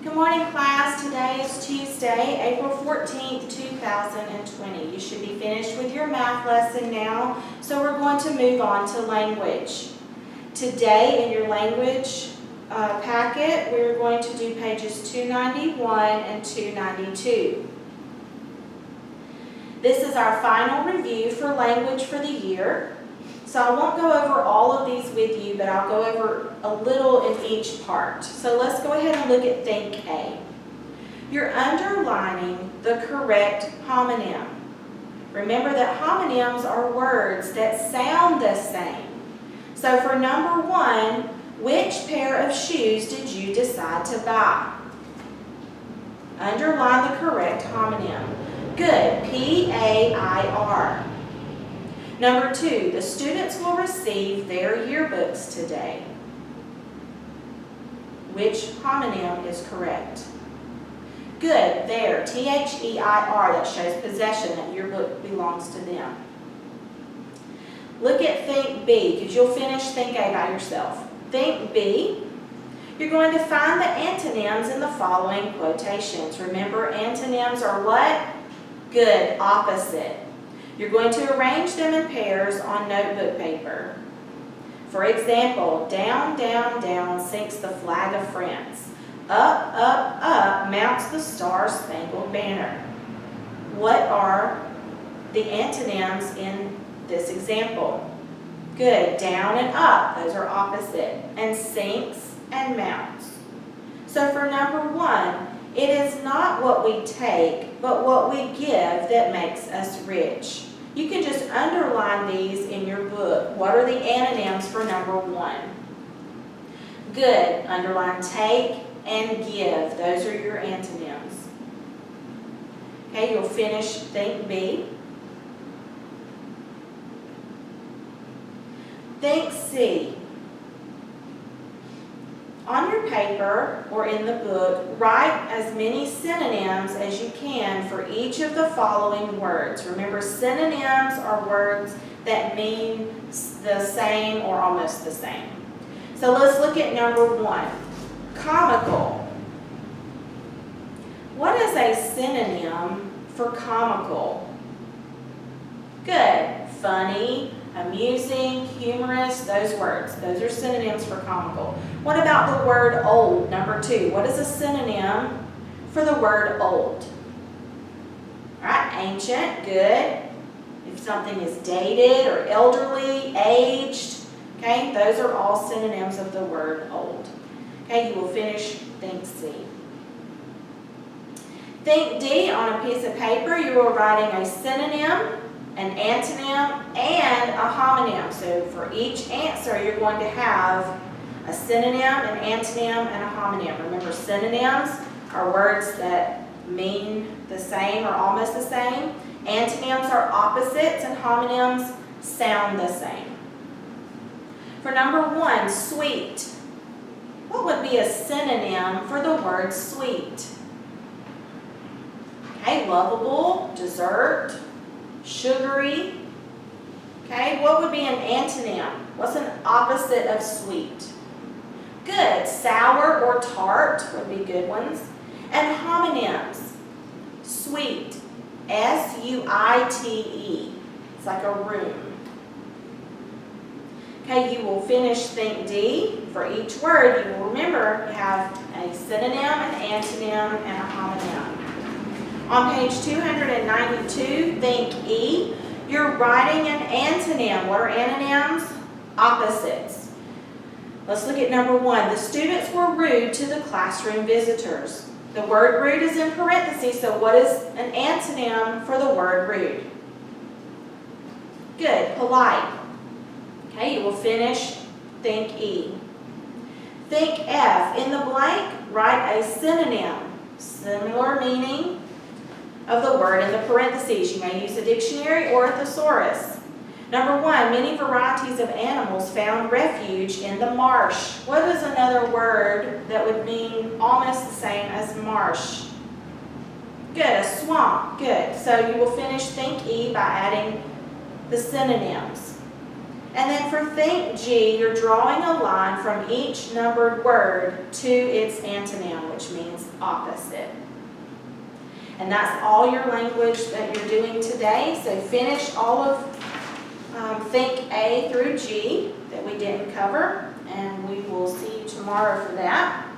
Good morning, class. Today is Tuesday, April 14th, 2020. You should be finished with your math lesson now, so we're going to move on to language. Today in your language packet, we're going to do pages 291 and 292. This is our final review for language for the year. So I won't go over all of these with you, but I'll go over a little in each part. So let's go ahead and look at Think A. You're underlining the correct homonym. Remember that homonyms are words that sound the same. So for number 1, which pair of shoes did you decide to buy? Underline the correct homonym. Good, P-A-I-R. Number 2, the students will receive their yearbooks today. Which homonym is correct? Good, their, T-H-E-I-R, that shows possession, that yearbook belongs to them. Look at Think B, because you'll finish Think A by yourself. Think B, you're going to find the antonyms in the following quotations. Remember, antonyms are what? Good, opposite. You're going to arrange them in pairs on notebook paper. For example, down, down, down sinks the flag of France. Up, up, up mounts the Star-Spangled Banner. What are the antonyms in this example? Good, down and up, those are opposite, and sinks and mounts. So for number 1, it is not what we take, but what we give that makes us rich. You can just underline these in your book. What are the antonyms for number 1? Good. Underline take and give. Those are your antonyms. Okay, you'll finish Think B. Think C. On your paper or in the book, write as many synonyms as you can for each of the following words. Remember, synonyms are words that mean the same or almost the same. So let's look at number 1, comical. What is a synonym for comical? Good, funny, amusing, humorous, those words. Those are synonyms for comical. What about the word old, number 2? What is a synonym for the word old? All right, ancient, good. If something is dated or elderly, aged, okay, those are all synonyms of the word old. Okay, you will finish Think C. Think D, on a piece of paper, you are writing a synonym, an antonym, and a homonym. So for each answer, you're going to have a synonym, an antonym, and a homonym. Remember, synonyms are words that mean the same or almost the same. Antonyms are opposites, and homonyms sound the same. For number 1, sweet. What would be a synonym for the word sweet? Okay, lovable, dessert, sugary. Okay, what would be an antonym? What's an opposite of sweet? Good, sour or tart would be good ones. And homonyms, sweet, S-U-I-T-E. It's like a room. Okay, you will finish Think D. For each word, you will remember you have a synonym, an antonym, and a homonym. On page 292, Think E, you're writing an antonym. What are antonyms? Opposites. Let's look at number 1. The students were rude to the classroom visitors. The word rude is in parentheses, so what is an antonym for the word rude? Good, polite. Okay, you will finish Think E. Think F. In the blank, write a synonym, similar meaning of the word in the parentheses. You may use a dictionary or a thesaurus. Number 1, many varieties of animals found refuge in the marsh. What is another word that would mean almost the same as marsh? Good, a swamp. Good. So you will finish Think E by adding the synonyms. And then for think G, you're drawing a line from each numbered word to its antonym, which means opposite. And that's all your language that you're doing today. So finish all of think A through G that we didn't cover, and we will see you tomorrow for that.